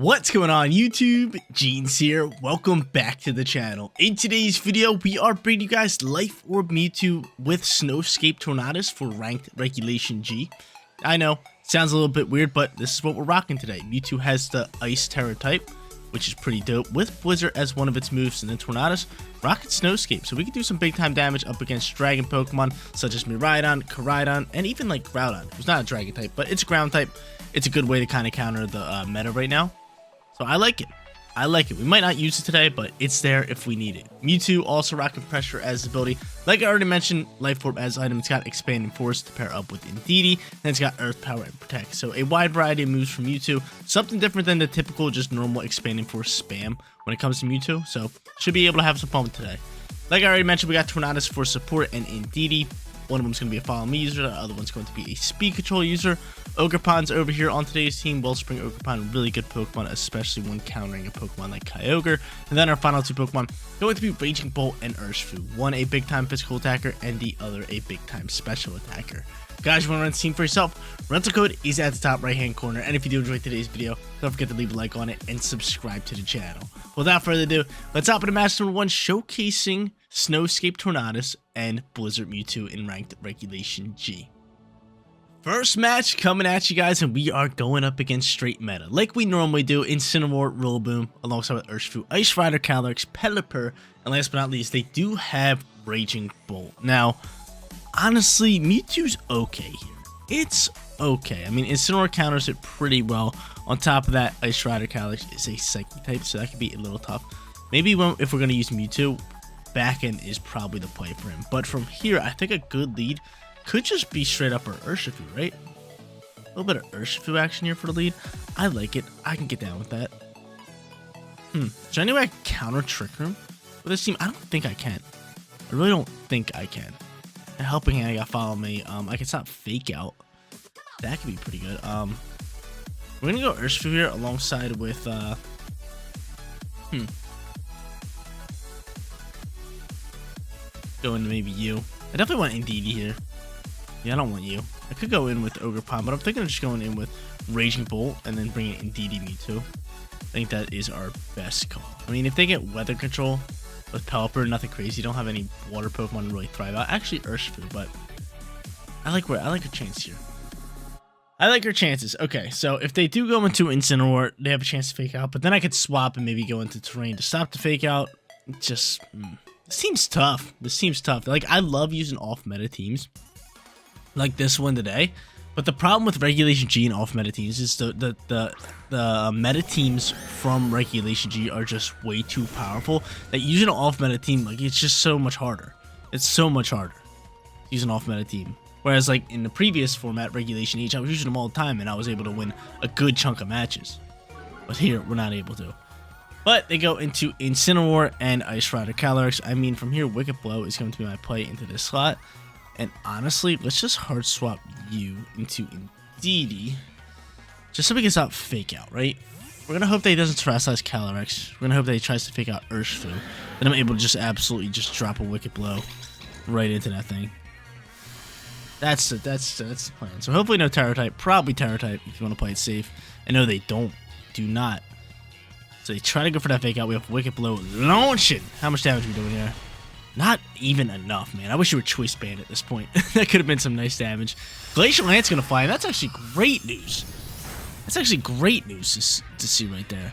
What's going on YouTube? Jeans here. Welcome back to the channel. In today's video, we are bringing you guys Life Orb Mewtwo with Snowscape Tornadus for ranked Regulation G. I know, sounds a little bit weird, but this is what we're rocking today. Mewtwo has the Ice Terror type, which is pretty dope, with Blizzard as one of its moves, and then Tornadus rocket Snowscape, so we can do some big time damage up against dragon Pokemon such as Miraidon, Koraidon, and even like Groudon, who's not a dragon type, but it's a ground type. It's a good way to kind of counter the meta right now. So I like it. I like it. We might not use it today, but it's there if we need it. Mewtwo also rocking Pressure as ability. Like I already mentioned, Life Orb as item. It's got Expand and Force to pair up with Indeedee. And it's got Earth Power and Protect. So a wide variety of moves from Mewtwo. Something different than the typical just normal Expand and Force spam when it comes to Mewtwo. So should be able to have some fun today. Like I already mentioned, we got Tornadus for support and Indeedee. One of them is going to be a Follow Me user, the other one's going to be a Speed Control user. Ogerpon's over here on today's team. Wellspring Ogerpon, really good Pokemon, especially when countering a Pokemon like Kyogre. And then our final two Pokemon going to be Raging Bolt and Urshifu. One a big time physical attacker and the other a big time special attacker. Guys, you want to run the team for yourself? Rental code is at the top right hand corner. And if you do enjoy today's video, don't forget to leave a like on it and subscribe to the channel. Without further ado, let's hop into match number 1, showcasing Snowscape Tornadus and Blizzard Mewtwo in ranked Regulation G. First match coming at you guys, and we are going up against straight meta, like we normally do. Incineroar, Rillaboom, alongside with Urshifu, Ice Rider, Calyrex, Pelipper, and last but not least, they do have Raging Bolt. Now, honestly, Mewtwo's okay here. It's okay. I mean, Incineroar counters it pretty well. On top of that, Ice Rider, Calyrex is a Psychic type, so that could be a little tough. Maybe if we're going to use Mewtwo, back end is probably the play for him. But from here, I think a good lead could just be straight up our Urshifu, right? A little bit of Urshifu action here for the lead. I like it. I can get down with that. Is there any way I can counter Trick Room with this team? I don't think I can. I really don't think I can. A Helping Hand, I got Follow Me. I can stop Fake Out. That could be pretty good. We're gonna go Urshifu here alongside with go into maybe you. I definitely want Indeedee here. Yeah, I don't want you. I could go in with Ogerpon, but I'm thinking of just going in with Raging Bolt and then bringing Indeedee Mewtwo. I think that is our best call. I mean, if they get Weather Control with Pelipper, nothing crazy. Don't have any water Pokemon to really thrive out. Actually, Urshifu, but I like her chance here. I like her chances. Okay, so if they do go into Incineroar, they have a chance to Fake Out, but then I could swap and maybe go into Terrain to stop the Fake Out. Just, this team's tough. This team's tough. Like, I love using off-meta teams like this one today, but the problem with Regulation G and off-meta teams is the meta teams from Regulation G are just way too powerful that using an off-meta team, like, it's just so much harder. It's so much harder using an off-meta team. Whereas, like, in the previous format, Regulation H, I was using them all the time, and I was able to win a good chunk of matches. But here, we're not able to. But they go into Incineroar and Ice Rider Calyrex. I mean, from here, Wicked Blow is going to be my play into this slot. And honestly, let's just hard swap you into Indeedee. Just so we can stop Fake Out, right? We're going to hope that he doesn't Terrasilize Calyrex. We're going to hope that he tries to Fake Out Urshifu. Then I'm able to just absolutely just drop a Wicked Blow right into that thing. That's the plan. So hopefully no Terror type. Probably Terror type if you want to play it safe. I know they do not. So they try to go for that Fake Out. We have Wicked Blow launching. How much damage are we doing here? Not even enough, man. I wish you were Choice Band at this point. That could have been some nice damage. Glacial Lance going to fly. That's actually great news. That's actually great news to see right there.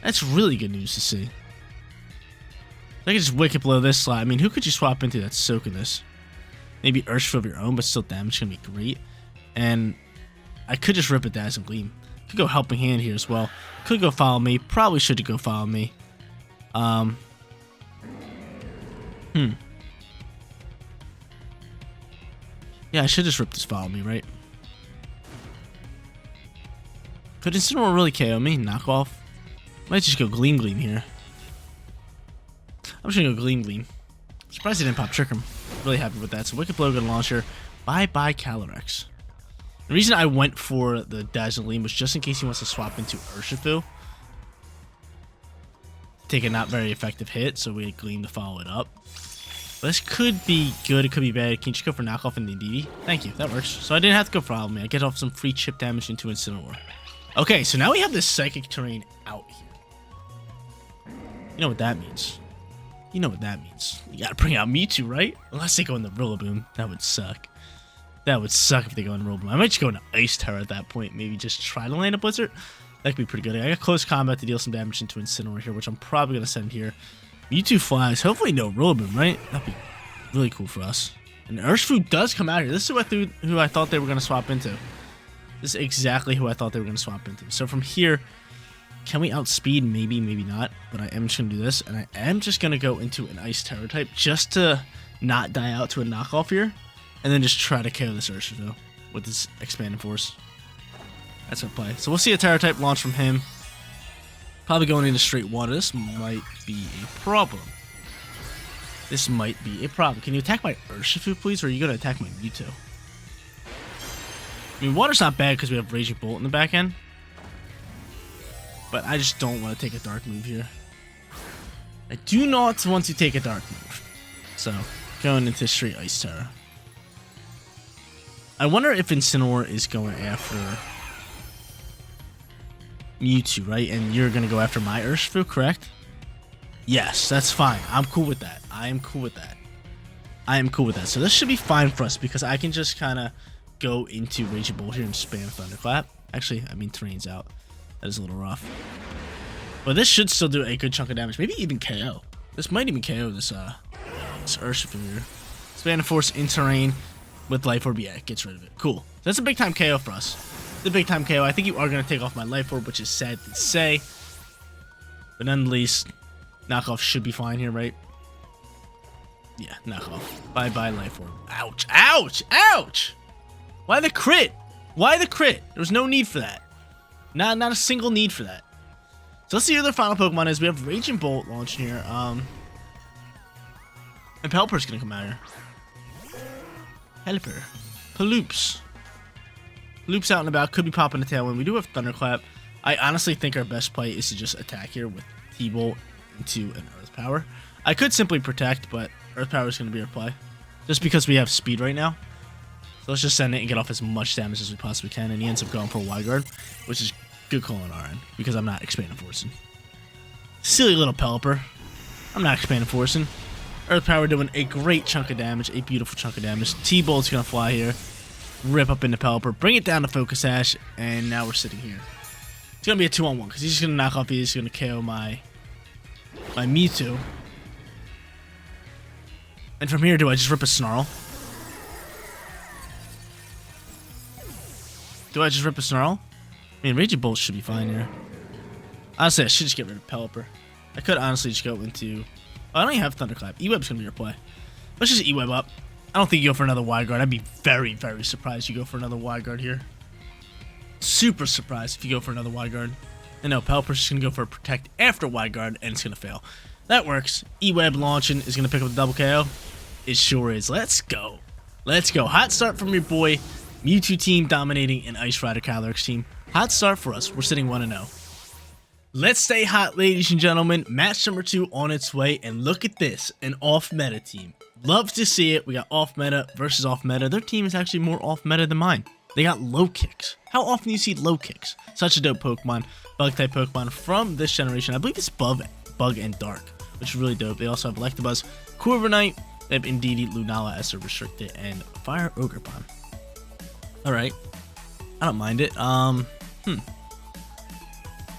That's really good news to see. I could just Wicked Blow this slot. I mean, who could you swap into that's soaking this? Maybe Urshifu of your own, but still damage going to be great. And I could just rip a Dazzling Gleam. Could go Helping Hand here as well. Could go Follow Me. Probably should go Follow Me. Yeah, I should just rip this Follow Me, right? Could Incineroar really KO me? Knock off? Might just go Gleam Gleam here. I'm just gonna go Gleam Gleam. Surprised he didn't pop Trick Room. Really happy with that. So Wicked Blow, good launcher. Bye-bye Calyrex. The reason I went for the Dazzling Gleam was just in case he wants to swap into Urshifu. Take a not very effective hit, so we had Gleam to follow it up. But this could be good, it could be bad. Can you just go for knockoff in the Indeedee? Thank you, that works. So I didn't have to go for Follow Me. I get off some free chip damage into Incineroar. Okay, so now we have this Psychic Terrain out here. You know what that means. You know what that means. You gotta bring out Mewtwo, right? Unless they go in the Rillaboom. That would suck. That would suck if they go in Rillaboom. I might just go into Ice Terror at that point. Maybe just try to land a Blizzard. That could be pretty good. I got Close Combat to deal some damage into Incineroar here, which I'm probably going to send here. Mewtwo flies. Hopefully no Rillaboom, right? That'd be really cool for us. And Urshifu does come out here. This is who I thought they were going to swap into. This is exactly who I thought they were going to swap into. So from here, can we outspeed? Maybe, maybe not. But I am just going to do this. And I am just going to go into an Ice Terror type just to not die out to a knockoff here. And then just try to KO this Urshifu with this Expanding Force. That's our play. So we'll see a Terror type launch from him. Probably going into straight water. This might be a problem. This might be a problem. Can you attack my Urshifu, please? Or are you going to attack my Mewtwo? I mean, water's not bad because we have Raging Bolt in the back end. But I just don't want to take a dark move here. I do not want to take a dark move. So, going into straight Ice Terror. I wonder if Incineroar is going after Mewtwo, right? And you're going to go after my Urshifu, correct? Yes, that's fine. I'm cool with that. I am cool with that. I am cool with that. So this should be fine for us because I can just kind of go into Raging Bolt here and spam Thunderclap. Actually, I mean, Terrain's out. That is a little rough. But this should still do a good chunk of damage. Maybe even KO. This might even KO this Urshifu here. Expanding Force in Terrain with Life Orb. Yeah, it gets rid of it. Cool. That's a big time KO for us. The big time KO. I think you are going to take off my Life Orb, which is sad to say. But nonetheless, knockoff should be fine here, right? Yeah, knockoff. Bye-bye Life Orb. Ouch. Ouch! Ouch! Why the crit? Why the crit? There was no need for that. Not a single need for that. So let's see who their final Pokemon is. We have Raging Bolt launching here. And Pelipper's going to come out here. Pelipper. Paloops. Paloops out and about. Could be popping a Tailwind. We do have Thunderclap. I honestly think our best play is to just attack here with T-Bolt into an Earth Power. I could simply Protect, but Earth Power is going to be our play. Just because we have speed right now. So let's just send it and get off as much damage as we possibly can. And he ends up going for a Wide Guard, which is good call on our end because I'm not Expanding Forcing. Silly little Pelipper. I'm not Expanding Forcing. Earth Power doing a great chunk of damage, a beautiful chunk of damage. T-Bolt's going to fly here, rip up into Pelipper, bring it down to Focus Sash, and now we're sitting here. It's going to be a 2-on-1 because he's just going to knock off, he's going to KO my Mewtwo. And from here, do I just rip a Snarl? Do I just rip a Snarl? I mean, Raging Bolt should be fine here. Honestly, I should just get rid of Pelipper. I could honestly just go into... Oh, I don't even have Thunderclap. E-Web's going to be your play. Let's just E-Web up. I don't think you go for another Wide Guard. I'd be very, very surprised you go for another Wide Guard here. Super surprised if you go for another Wide Guard. And no, Pelipper's just going to go for a Protect after Wide Guard, and it's going to fail. That works. E-Web launching is going to pick up the double KO. It sure is. Let's go. Let's go. Hot start from your boy. Mewtwo team dominating an Ice Rider Calyrex team. Hot start for us. We're sitting 1-0. Let's stay hot, ladies and gentlemen. Match number 2 on its way. And look at this. An off-meta team. Love to see it. We got off-meta versus off-meta. Their team is actually more off-meta than mine. They got low kicks. How often do you see low kicks? Such a dope Pokemon. Bug-type Pokemon from this generation. I believe it's Bug and Dark, which is really dope. They also have Electabuzz, Corviknight. They have Indeedee, Lunala as a restricted, and Fire Ogerpon. Alright. I don't mind it. It's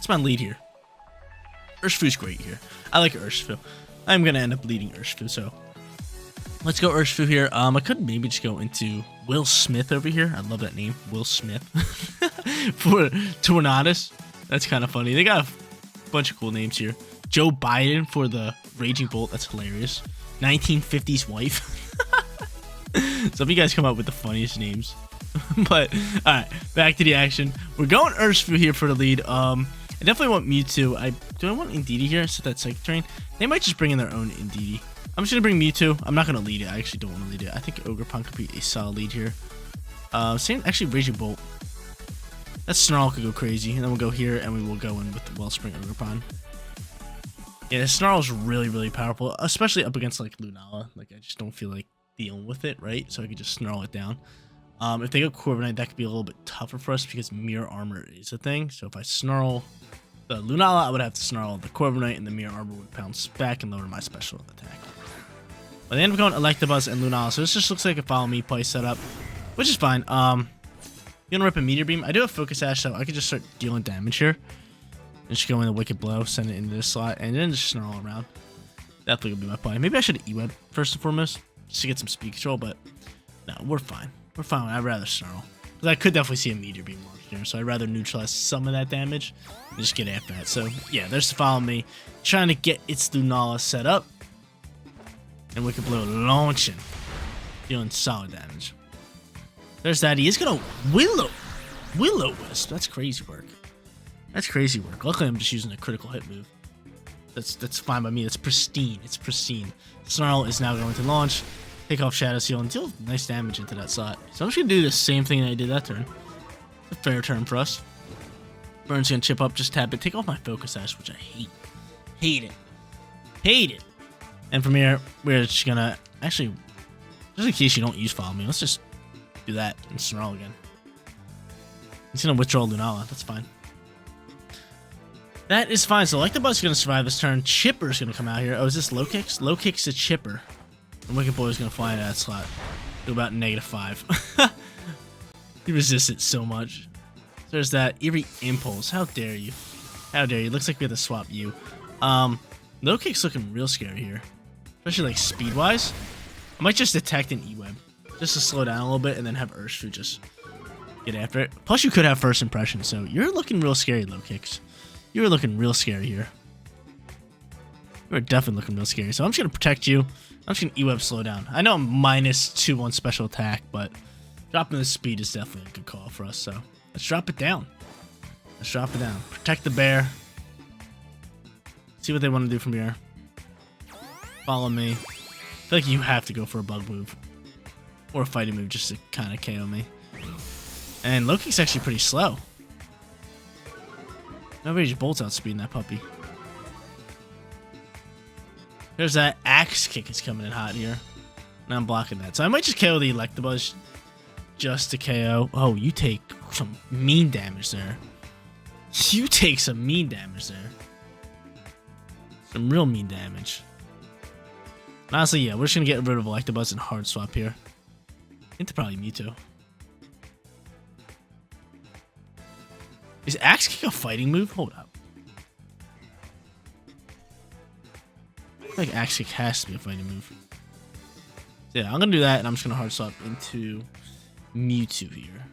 my lead here. Urshifu's great here. I like Urshifu. I'm going to end up leading Urshifu, so let's go Urshifu here. I could maybe just go into Will Smith over here. I love that name, Will Smith. For Tornadus. That's kind of funny. They got a bunch of cool names here. Joe Biden for the Raging Bolt. That's hilarious. 1950s wife. Some of you guys come up with the funniest names. But, alright, back to the action. We're going Urshifu here for the lead. I definitely want Mewtwo. Do I want Indeedee here? So that's Psychic Terrain. They might just bring in their own Indeedee. I'm just going to bring Mewtwo. I'm not going to lead it. I actually don't want to lead it. I think Ogerpon could be a solid lead here. Actually, Raging Bolt. That Snarl could go crazy. And then we'll go here, and we will go in with the Wellspring Ogerpon. Yeah, the Snarl is really, really powerful, especially up against, like, Lunala. Like, I just don't feel like dealing with it, right? So I could just Snarl it down. If they go Corviknight, that could be a little bit tougher for us because Mirror Armor is a thing. So if I Snarl the Lunala, I would have to Snarl the Corviknight, and the Mirror Armor would bounce back and lower my special attack. But they end up going Electabuzz and Lunala, so this just looks like a Follow Me play setup, which is fine. You're gonna rip a Meteor Beam. I do have Focus Sash, so I could just start dealing damage here. And just go in the Wicked Blow, send it into this slot, and then just Snarl around. Definitely gonna be my play. Maybe I should E-Web first and foremost, just to get some speed control, but no, we're fine. We're fine. I'd rather Snarl. Because I could definitely see a Meteor Beam launch here, so I'd rather neutralize some of that damage and just get after that. So, yeah, there's the Follow Me. Trying to get its Lunala set up. And Wicked Blow launching. Dealing solid damage. There's that. He is going to Will-O-Wisp. That's crazy work. That's crazy work. Luckily, I'm just using a critical hit move. That's fine by me. That's pristine. It's pristine. Snarl is now going to launch. Take off Shadow Seal and deal nice damage into that slot. So I'm just going to do the same thing that I did that turn. A fair turn for us. Burn's going to chip up, just tap it. Take off my Focus Sash, which I hate. Hate it. Hate it. And from here, we're just going to... Actually, just in case you don't use Follow Me, let's just do that and Snarl again. He's going to withdraw Lunala. That's fine. That is fine. So Electabuzz is going to survive this turn. Chipper is going to come out here. Oh, is this Low Kicks? Low Kicks to Chipper. And Wicked Boy is going to fly into that slot. Do about -5. He resists it so much. So there's that. Eerie Impulse. How dare you? How dare you? Looks like we have to swap you. Low Kick's looking real scary here. Especially like speed-wise. I might just detect an E-Web. Just to slow down a little bit and then have Urshifu just get after it. Plus you could have First Impression. So you're looking real scary, Low Kicks. You're looking real scary here. You're definitely looking real scary. So I'm just going to protect you. I'm just going to E-Web slow down. I know I'm -2 on special attack, but dropping the speed is definitely a good call for us. So let's drop it down. Let's drop it down. Protect the bear. See what they want to do from here. Follow me. I feel like you have to go for a bug move. Or a fighting move just to kind of KO me. And Low Kick's actually pretty slow. Nobody just bolts outspeeding that puppy. There's that Axe Kick is coming in hot here. And I'm blocking that. So I might just KO the Electabuzz just to KO. Oh, you take some mean damage there. You take some mean damage there. Some real mean damage. Honestly, yeah, we're just going to get rid of Electabuzz and hard swap here. Into probably Mewtwo. Is Axe Kick a fighting move? Hold up. I feel like Axe Kick has to be a fighting move. So yeah, I'm going to do that, and I'm just going to hard swap into Mewtwo here.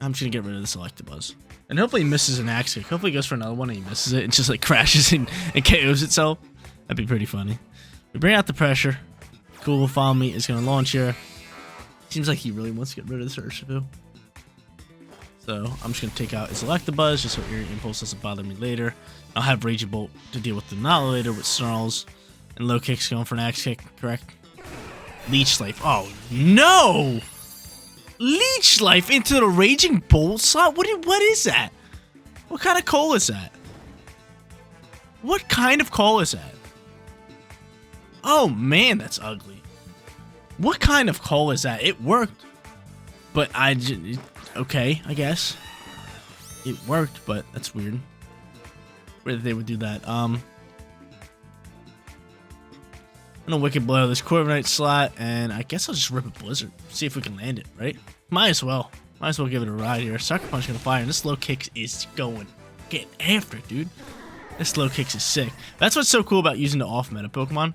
I'm just going to get rid of this Electabuzz. And hopefully he misses an Axe Kick. Hopefully he goes for another one and he misses it. It just like crashes and KOs itself. That'd be pretty funny. We bring out the pressure. Cool, Follow Me is going to launch here. Seems like he really wants to get rid of this Urshifu. So I'm just going to take out his Electabuzz just so Eerie Impulse doesn't bother me later. I'll have Raging Bolt to deal with the Lunala later with Snarls. And Low Kick's going for an Axe Kick, correct? Leech Life. Oh, no! Leech Life into the Raging Bolt slot? What is that? What kind of call is that? What kind of call is that? Oh, man, that's ugly. What kind of call is that? It worked. But okay, I guess. It worked, but that's weird. Weird that they would do that. I'm gonna Wicked Blow this Corviknight slot, and I guess I'll just rip a Blizzard. See if we can land it, right? Might as well. Might as well give it a ride here. Sucker Punch gonna fire, and this Low Kick is going. Get after it, dude. This Low Kick is sick. That's what's so cool about using the off-meta Pokemon.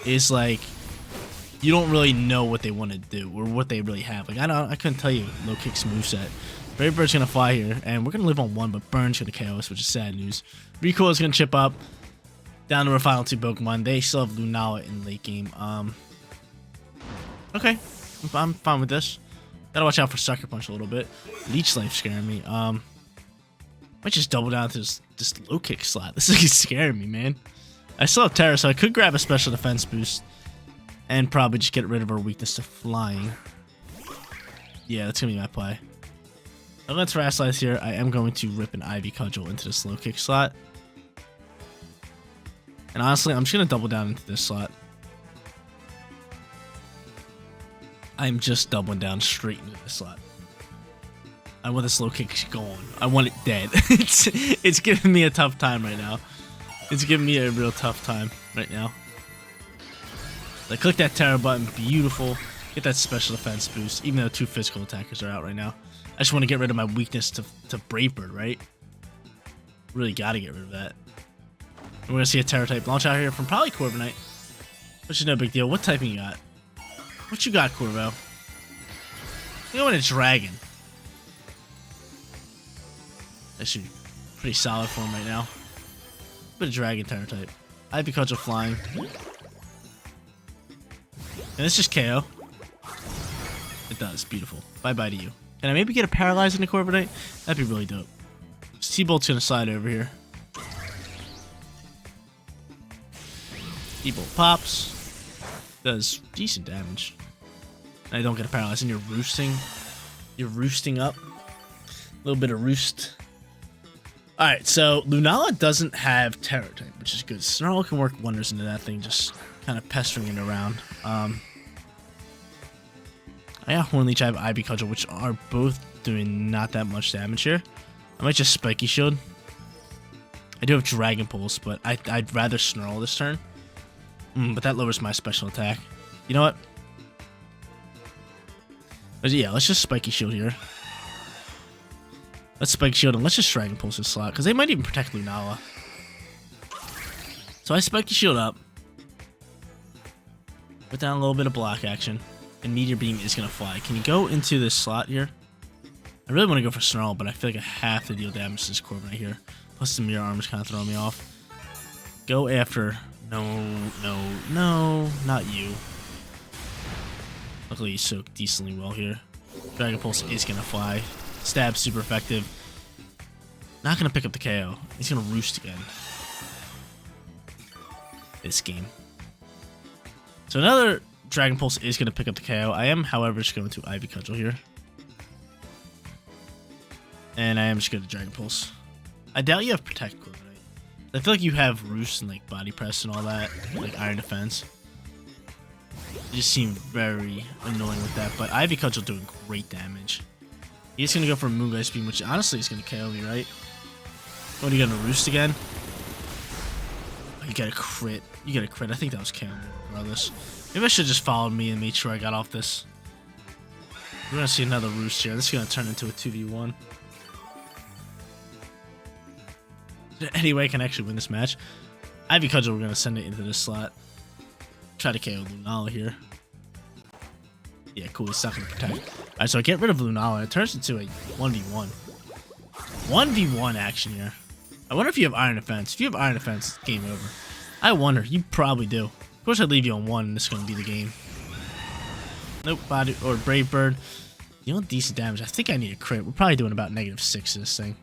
Is like, you don't really know what they want to do, or what they really have. Like, I couldn't tell you Low Kick's moveset. Brave Bird's gonna fly here, and we're gonna live on 1, but Burn's gonna KO us, which is sad news. Recoil is gonna chip up. Down to our final 2 Pokemon. They still have Lunala in late game. Okay. I'm fine with this. Gotta watch out for Sucker Punch a little bit. Leech Life scaring me. Might just double down to this Low Kick slot. This is scaring me, man. I still have Terra, so I could grab a special defense boost. And probably just get rid of our weakness to flying. Yeah, that's gonna be my play. Now let's Terrasilize here. I am going to rip an Ivy Cudgel into this Low Kick slot. And honestly, I'm just going to double down into this slot. I'm just doubling down straight into this slot. I want this low kick going. I want it dead. It's giving me a tough time right now. It's giving me a real tough time right now. I click that Terra button. Beautiful. Get that special defense boost, even though 2 physical attackers are out right now. I just want to get rid of my weakness to Brave Bird, right? Really got to get rid of that. And we're going to see a Terra type launch out here from probably Corviknight, which is no big deal. What typing you got? What you got, Corvo? You want a Dragon. That should be pretty solid for him right now. Bit of Dragon Terra type. Ivy Cudgel flying. And it's just KO. It does. Beautiful. Bye-bye to you. Can I maybe get a Paralyze in the Corviknight? That'd be really dope. T-Bolt's gonna slide over here. T-Bolt pops. Does decent damage. And I don't get a Paralyze, and you're roosting. You're roosting up. A little bit of roost. Alright, so Lunala doesn't have Terra type, which is good. Snarl can work wonders into that thing, just kind of pestering it around. I got Hornleech, I have Ivy Cudgel, which are both doing not that much damage here. I might just Spiky Shield. I do have Dragon Pulse, but I'd rather Snarl this turn. But that lowers my special attack. You know what? Yeah, let's just Spiky Shield here. Let's Spiky Shield and let's just Dragon Pulse this slot, because they might even protect Lunala. So I Spiky Shield up. Put down a little bit of block action. And Meteor Beam is going to fly. Can you go into this slot here? I really want to go for Snarl, but I feel like I have to deal damage to this Corviknight here. Plus the Mirror Armor's kind of throwing me off. Go after... No, not you. Luckily you soaked decently well here. Dragon Pulse is going to fly. Stab super effective. Not going to pick up the KO. He's going to roost again. This game. So another Dragon Pulse is going to pick up the KO. I am, however, just going to Ivy Cudgel here. And I am just going to Dragon Pulse. I doubt you have Protect, Corviknight. I feel like you have Roost and like Body Press and all that. Like Iron Defense. You just seem very annoying with that. But Ivy Cudgel doing great damage. He's going to go for a Moongeist Beam, which honestly is going to KO me, right? What, are you going to Roost again? Oh, you got a crit. You got a crit. I think that was KO regardless. Maybe I should just follow me and made sure I got off this. We're going to see another Roost here. This is going to turn into a 2v1. Any way I can actually win this match. Ivy Cudgel, we're going to send it into this slot. Try to KO Lunala here. Yeah, cool. He's not going to protect. Alright, so I get rid of Lunala. It turns into a 1v1. 1v1 action here. I wonder if you have Iron Defense. If you have Iron Defense, game over. I wonder. You probably do. Of course, I'd leave you on 1, and this is going to be the game. Nope. Body or Brave Bird. You know, decent damage. I think I need a crit. We're probably doing about -6 to this thing.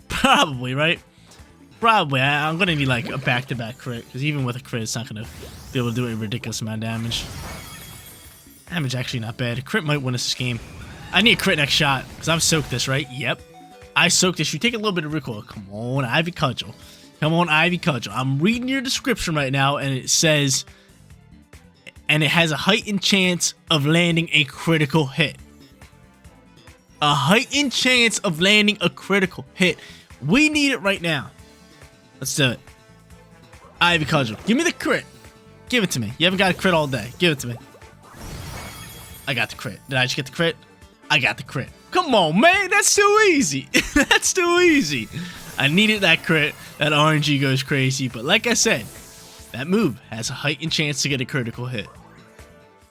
Probably, right? Probably. I'm going to need like a back-to-back crit, because even with a crit, it's not going to be able to do a ridiculous amount of damage. Damage actually not bad. A crit might win us this game. I need a crit next shot, because I've soaked this, right? Yep. I soaked this. You take a little bit of recoil. Come on, Ivy Cudgel. Come on, Ivy Cudgel. I'm reading your description right now, and it says, and it has a heightened chance of landing a critical hit. A heightened chance of landing a critical hit. We need it right now. Let's do it. Ivy Cudgel. Give me the crit. Give it to me. You haven't got a crit all day. Give it to me. I got the crit. Did I just get the crit? I got the crit. Come on, man. That's too easy. That's too easy. I needed that crit. That RNG goes crazy. But like I said, that move has a heightened chance to get a critical hit.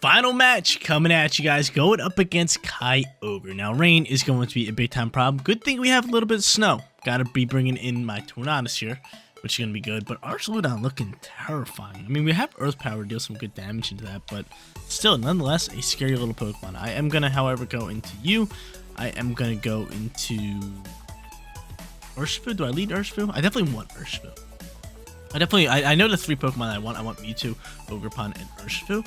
Final match coming at you guys. Going up against Kyogre. Now, rain is going to be a big time problem. Good thing we have a little bit of snow. Gotta be bringing in my Tornadus here, which is going to be good. But our slowdown looking terrifying. I mean, we have Earth Power, deal some good damage into that. But still, nonetheless, a scary little Pokemon. I am going to, however, go into you. I am going to go into Urshifu. Do I lead Urshifu? I definitely want Urshifu. I know the 3 Pokemon I want. I want Mewtwo, Ogerpon, and Urshifu.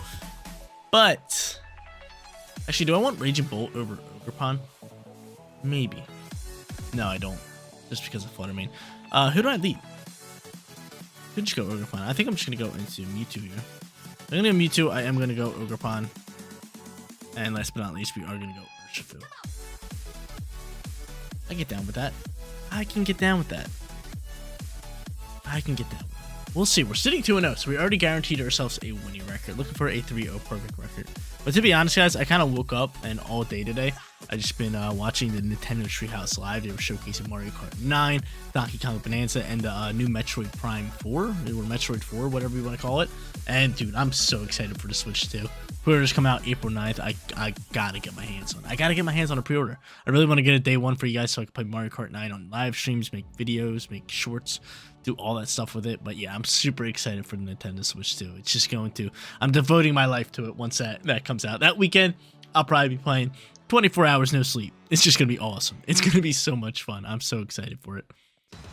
But actually, do I want Raging Bolt over Ogerpon? Maybe. No, I don't. Just because of Flutter Mane. Who do I lead? Could just go Ogerpon. I think I'm just gonna go into Mewtwo here. I'm gonna go Mewtwo. I am gonna go Ogerpon. And last but not least, we are going to go Urshifu. I get down with that. I can get down with that. I can get down with that. We'll see. We're sitting 2-0, so we already guaranteed ourselves a winning record. Looking for a 3-0 perfect record. But to be honest, guys, I kind of woke up and all day today, I just been watching the Nintendo Treehouse Live. They were showcasing Mario Kart 9, Donkey Kong Bonanza, and the new Metroid Prime 4, or Metroid 4, whatever you want to call it. And dude, I'm so excited for the Switch 2. Pre-orders come out April 9th. I gotta get my hands on it. I gotta get my hands on a pre-order. I really want to get it day one for you guys so I can play Mario Kart 9 on live streams, make videos, make shorts, do all that stuff with it. But yeah, I'm super excited for the Nintendo Switch 2. It's just going to, I'm devoting my life to it once that comes out. That weekend, I'll probably be playing 24 hours no sleep. It's just gonna be awesome. It's gonna be so much fun. I'm so excited for it.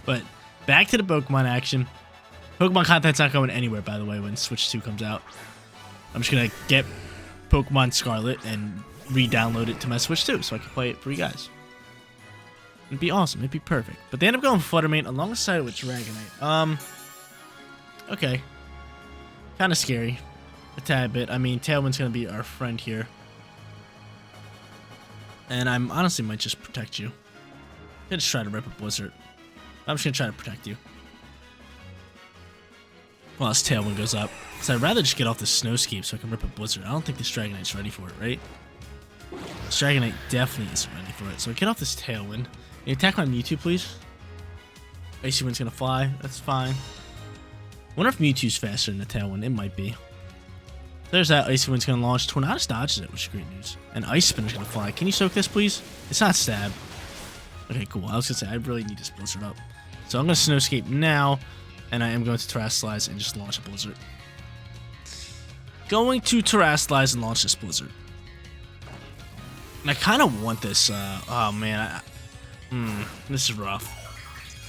But back to the Pokemon action. Pokemon content's not going anywhere, by the way, when Switch 2 comes out. I'm just gonna get Pokemon Scarlet and re-download it to my Switch 2 so I can play it for you guys. It'd be awesome. It'd be perfect. But they end up going Fluttermane alongside with Dragonite. Okay. Kind of scary. A tad bit. I mean, Tailwind's gonna be our friend here. And I'm honestly might just protect you. I'm gonna just try to rip a Blizzard. I'm just gonna try to protect you. Well, this Tailwind goes up. So I'd rather just get off the Snowscape so I can rip a Blizzard. I don't think this Dragonite's ready for it, right? This Dragonite definitely isn't ready for it. So I get off this Tailwind. Can you attack my Mewtwo, please? Icy Wind's gonna fly. That's fine. Wonder if Mewtwo's faster than the Tailwind. It might be. There's that. Icy Wind's gonna launch. Tornadus dodges it, which is great news. And Ice Spinner's gonna fly. Can you soak this, please? It's not stab. Okay, cool. I was gonna say, I really need this Blizzard up. So I'm gonna Snowscape now. And I am going to Terrasilize and just launch a Blizzard. Going to Terrasilize and launch this Blizzard. And I kind of want this. Oh man, this is rough.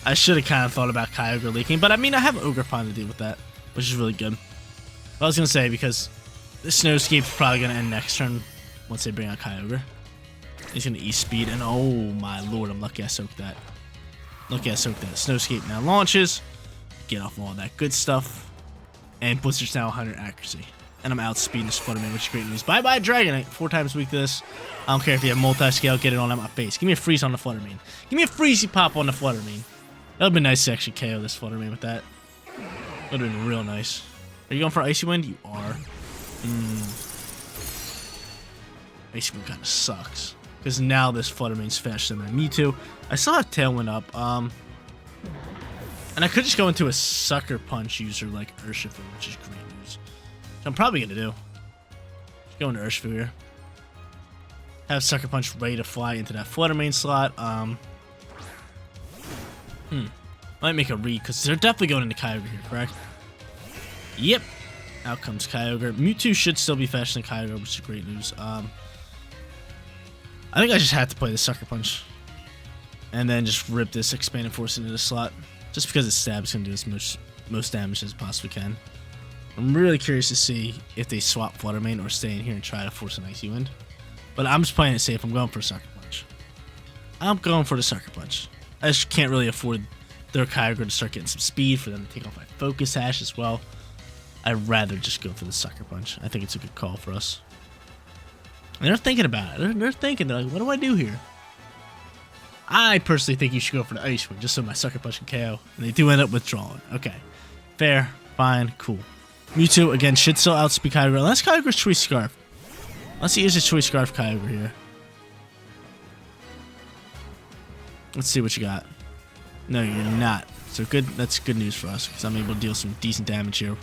I should have kind of thought about Kyogre leaking, but I mean I have Ogre Pond to deal with that, which is really good. I was gonna say because the Snowscape's probably gonna end next turn once they bring out Kyogre. He's gonna E-Speed, and oh my lord, I'm lucky I soaked that. Lucky I soaked that. Snowscape now launches. Get off all that good stuff. And Blizzard's now 100 accuracy. And I'm outspeeding this Fluttermane, which is great news. Bye-bye, Dragonite. 4 times weak to this. I don't care if you have multi-scale, get it on at my face. Give me a freeze on the Fluttermane. Give me a freezy pop on the Fluttermane. That would be nice to actually KO this Fluttermane with that. That would have been real nice. Are you going for Icy Wind? You are. Icy Wind kind of sucks. Because now this Fluttermane's faster than my Mewtwo. I still have Tailwind up. And I could just go into a Sucker Punch user like Urshifu, which is great news. Which I'm probably going to do. Just go into Urshifu here. Have Sucker Punch ready to fly into that Fluttermane slot. Might make a read, because they're definitely going into Kyogre here, correct? Yep. Out comes Kyogre. Mewtwo should still be faster than Kyogre, which is great news. I think I just had to play the Sucker Punch. And then just rip this Expanded Force into the slot. Just because its stab is going to do as most damage as it possibly can. I'm really curious to see if they swap Fluttermane or stay in here and try to force an Icy Wind. But I'm just playing it safe. I'm going for a Sucker Punch. I'm going for the Sucker Punch. I just can't really afford their Kyogre to start getting some speed for them to take off my Focus Sash as well. I'd rather just go for the Sucker Punch. I think it's a good call for us. And they're thinking about it. They're thinking, they're like, what do I do here? I personally think you should go for the Ice Wind, just so my Sucker Punch can KO. And they do end up withdrawing. Okay. Fair. Fine. Cool. Mewtwo, again, should still outspeed Kyogre. Unless Kyogre's Choice Scarf. Unless he uses Choice Scarf Kyogre here. Let's see what you got. No, you're not. So good. That's good news for us, because I'm able to deal some decent damage here.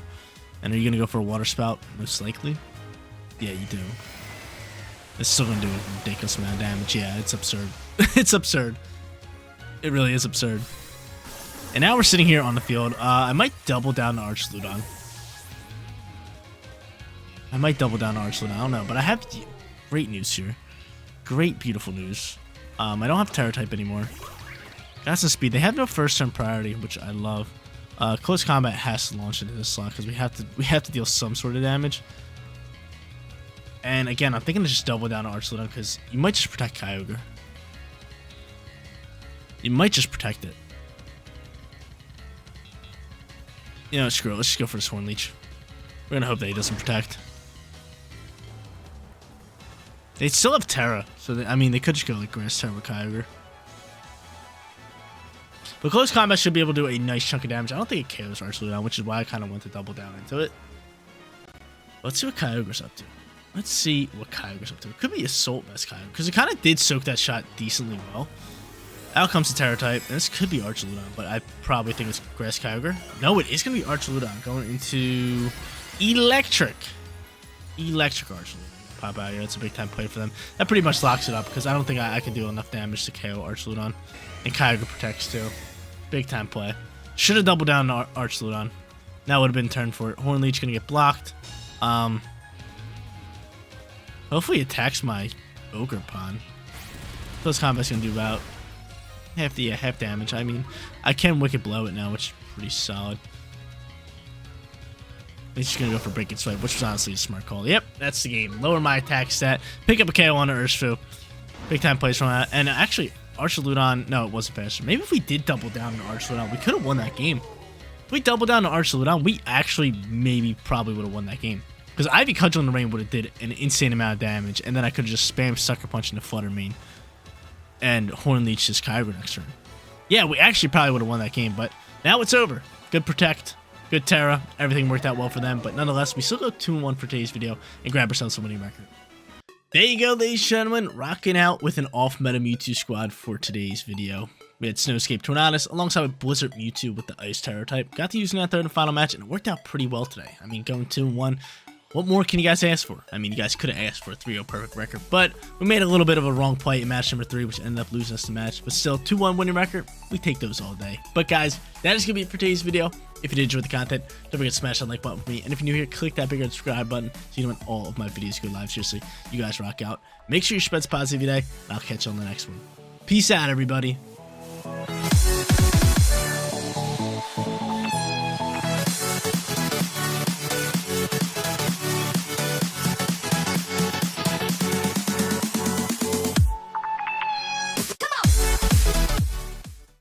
And are you going to go for a Water Spout? Most likely. Yeah, you do. It's still going to do a ridiculous amount of damage. Yeah, it's absurd. It's absurd. It really is absurd. And now we're sitting here on the field. I might double down to Archludon. I don't know. But I have great news here. Great, beautiful news. I don't have Terra type anymore. Got some speed. They have no first turn priority, which I love. Close combat has to launch into this slot because we have to deal some sort of damage. And again, I'm thinking to just double down to Archludon because you might just protect Kyogre. You might just protect it. You know, screw it. Let's just go for the Sworn Leech. We're gonna hope that he doesn't protect. They still have Terra, so I mean, they could just go like Grass Terra with Kyogre. But close combat should be able to do a nice chunk of damage. I don't think it KOs Archuludon, which is why I kind of want to double down into it. Let's see what Kyogre's up to. Let's see what Kyogre's up to. It could be Assault Vest Kyogre, because it kind of did soak that shot decently well. Out comes the Terra type, and this could be Archuludon, but I probably think it's Grass Kyogre. No, it is going to be Archuludon going into Electric. Electric Archuludon. Pop out here. That's a big time play for them. That pretty much locks it up, because I don't think I can do enough damage to KO Archuludon. And Kyogre protects too. Big time play. Should have doubled down on Archuludon. That would have been turn for it. Hornleech gonna get blocked. Hopefully it attacks my Ogerpon. Close combat's gonna do about half damage. I mean, I can Wicked Blow it now, which is pretty solid. He's just gonna go for Breaking Swipe, which was honestly a smart call. Yep, that's the game. Lower my attack stat. Pick up a KO on an Urshifu. Big time plays from that. And actually, Archuludon, no, it wasn't faster. Maybe if we did double down on Archuludon, we could have won that game. If we doubled down on Archuludon, we actually probably would have won that game. Because Ivy Cudgel in the Rain would have did an insane amount of damage, and then I could have just spam Sucker Punch into Flutter Mane. And Hornleech just Kyogre next turn. Yeah, we actually probably would have won that game, but now it's over. Good Protect, good Terra, everything worked out well for them, but nonetheless, we still go 2-1 for today's video and grab ourselves a winning record. There you go, ladies and gentlemen, rocking out with an off-meta Mewtwo squad for today's video. We had Snowscape Tornadus alongside with Blizzard Mewtwo with the Ice Terror type. Got to use that third and final match, and it worked out pretty well today. I mean, going 2-1, what more can you guys ask for? I mean, you guys could have asked for a 3-0 perfect record, but we made a little bit of a wrong play in match number 3, which ended up losing us the match. But still, 2-1 winning record, we take those all day. But guys, that is going to be it for today's video. If you did enjoy the content, don't forget to smash that like button for me. And if you're new here, click that bigger subscribe button so you know when all of my videos go live. Seriously, you guys rock out. Make sure you spread positivity today, and I'll catch you on the next one. Peace out, everybody.